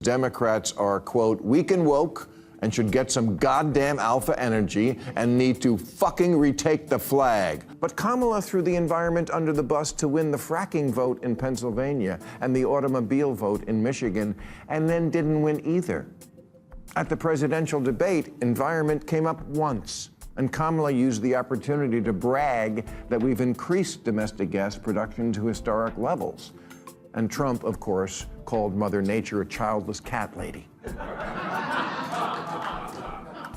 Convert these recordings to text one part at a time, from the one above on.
Democrats are, quote, weak and woke and should get some goddamn alpha energy and need to fucking retake the flag. But Kamala threw the environment under the bus to win the fracking vote in Pennsylvania and the automobile vote in Michigan, and then didn't win either. At the presidential debate, environment came up once, and Kamala used the opportunity to brag that we've increased domestic gas production to historic levels. And Trump, of course, called Mother Nature a childless cat lady.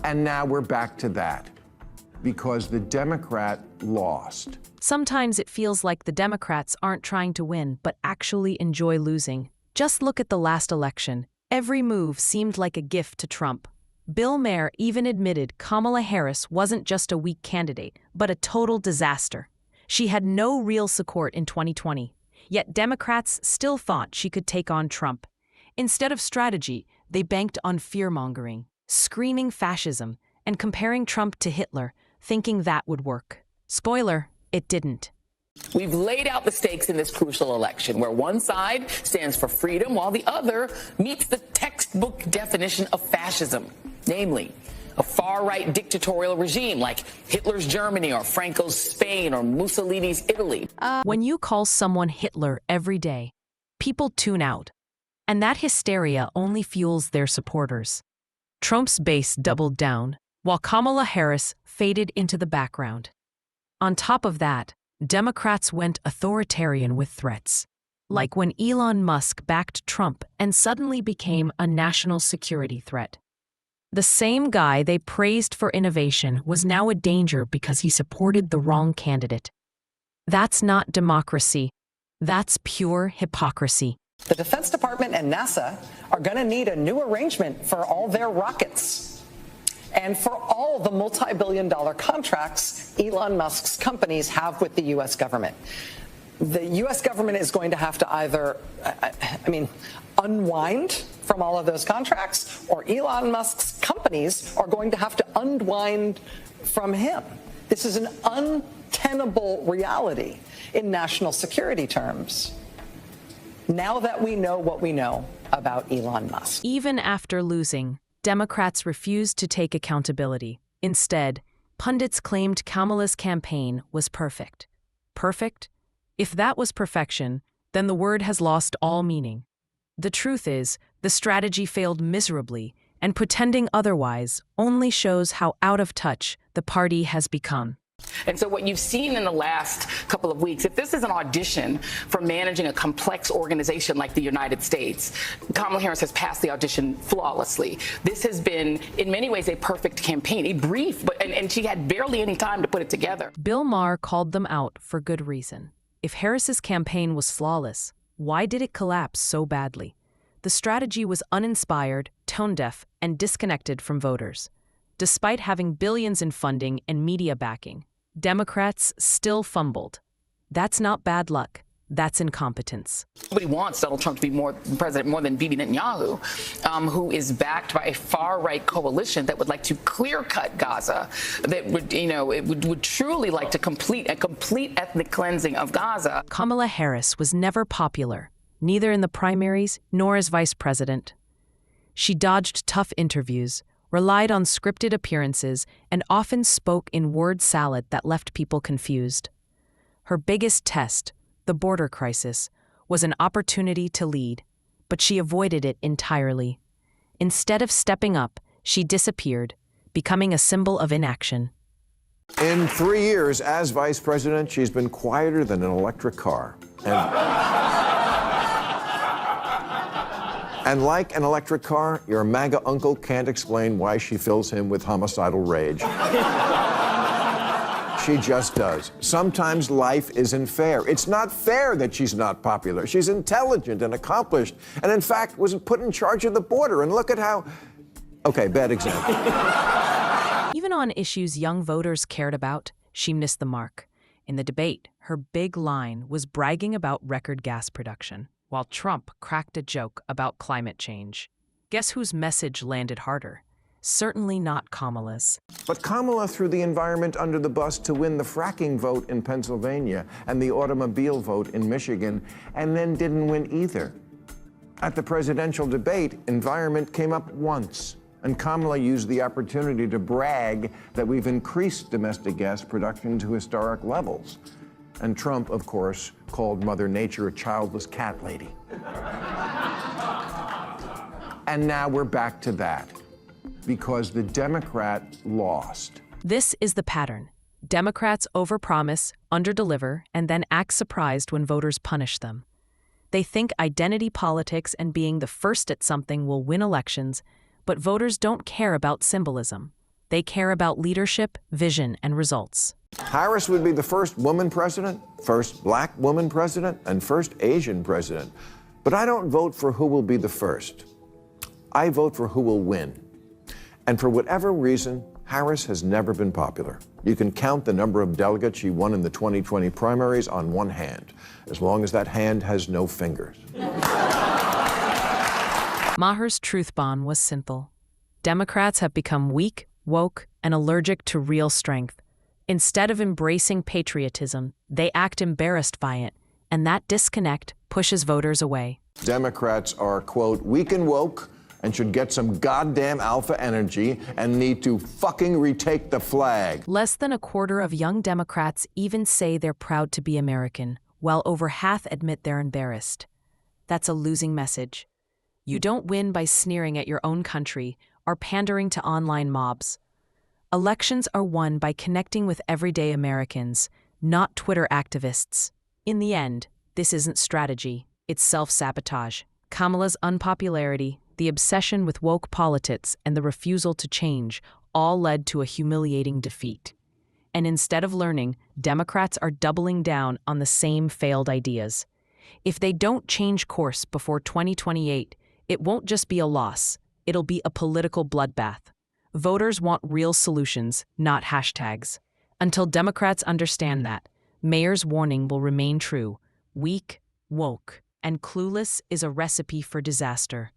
And now we're back to that, because the Democrat lost. Sometimes it feels like the Democrats aren't trying to win, but actually enjoy losing. Just look at the last election. Every move seemed like a gift to Trump. Bill Maher even admitted Kamala Harris wasn't just a weak candidate, but a total disaster. She had no real support in 2020, yet Democrats still thought she could take on Trump. Instead of strategy, they banked on fear-mongering, screaming fascism, and comparing Trump to Hitler, thinking that would work. Spoiler, it didn't. We've laid out the stakes in this crucial election, where one side stands for freedom while the other meets the textbook definition of fascism, namely a far-right dictatorial regime like Hitler's Germany or Franco's Spain or Mussolini's Italy. When you call someone Hitler every day, people tune out, and that hysteria only fuels their supporters. Trump's base doubled down, while Kamala Harris faded into the background. On top of that, Democrats went authoritarian with threats, like when Elon Musk backed Trump and suddenly became a national security threat. The same guy they praised for innovation was now a danger because he supported the wrong candidate. That's not democracy. That's pure hypocrisy. The Defense Department and NASA are going to need a new arrangement for all their rockets and for all the multi-billion-dollar contracts Elon Musk's companies have with the U.S. government. The U.S. government is going to have to either, unwind from all of those contracts, or Elon Musk's companies are going to have to unwind from him. This is an untenable reality in national security terms, now that we know what we know about Elon Musk. Even after losing, Democrats refused to take accountability. Instead, pundits claimed Kamala's campaign was perfect. Perfect? If that was perfection, then the word has lost all meaning. The truth is, the strategy failed miserably, and pretending otherwise only shows how out of touch the party has become. And so what you've seen in the last couple of weeks, if this is an audition for managing a complex organization like the United States, Kamala Harris has passed the audition flawlessly. This has been, in many ways, a perfect campaign, a brief, and she had barely any time to put it together. Bill Maher called them out for good reason. If Harris's campaign was flawless, why did it collapse so badly? The strategy was uninspired, tone-deaf, and disconnected from voters. Despite having billions in funding and media backing, Democrats still fumbled. That's not bad luck. That's incompetence. Nobody wants Donald Trump to be president more than Bibi Netanyahu, who is backed by a far-right coalition that would like to clear-cut Gaza, that would truly like to complete a complete ethnic cleansing of Gaza. Kamala Harris was never popular, neither in the primaries nor as vice president. She dodged tough interviews, relied on scripted appearances, and often spoke in word salad that left people confused. Her biggest test, the border crisis, was an opportunity to lead, but she avoided it entirely. Instead of stepping up, she disappeared, becoming a symbol of inaction. In 3 years as vice president, she's been quieter than an electric car. And like an electric car, your MAGA uncle can't explain why she fills him with homicidal rage. She just does. Sometimes life isn't fair. It's not fair that she's not popular. She's intelligent and accomplished, and in fact was put in charge of the border. And look at how... Okay, bad example. Even on issues young voters cared about, she missed the mark. In the debate, her big line was bragging about record gas production, while Trump cracked a joke about climate change. Guess whose message landed harder? Certainly not Kamala's. But Kamala threw the environment under the bus to win the fracking vote in Pennsylvania and the automobile vote in Michigan, and then didn't win either. At the presidential debate, environment came up once, and Kamala used the opportunity to brag that we've increased domestic gas production to historic levels. And Trump, of course, called Mother Nature a childless cat lady. And now we're back to that, because the Democrat lost. This is the pattern. Democrats overpromise, underdeliver, and then act surprised when voters punish them. They think identity politics and being the first at something will win elections, but voters don't care about symbolism. They care about leadership, vision, and results. Harris would be the first woman president, first black woman president, and first Asian president. But I don't vote for who will be the first. I vote for who will win. And for whatever reason, Harris has never been popular. You can count the number of delegates she won in the 2020 primaries on one hand, as long as that hand has no fingers. Maher's truth bomb was simple. Democrats have become weak, woke, and allergic to real strength. Instead of embracing patriotism, they act embarrassed by it, and that disconnect pushes voters away. Democrats are, quote, weak and woke, and should get some goddamn alpha energy and need to fucking retake the flag. Less than a quarter of young Democrats even say they're proud to be American, while over half admit they're embarrassed. That's a losing message. You don't win by sneering at your own country or pandering to online mobs. Elections are won by connecting with everyday Americans, not Twitter activists. In the end, this isn't strategy, it's self-sabotage. Kamala's unpopularity, the obsession with woke politics, and the refusal to change all led to a humiliating defeat. And instead of learning, Democrats are doubling down on the same failed ideas. If they don't change course before 2028, it won't just be a loss, it'll be a political bloodbath. Voters want real solutions, not hashtags. Until Democrats understand that, Maher's warning will remain true. Weak, woke, and clueless is a recipe for disaster.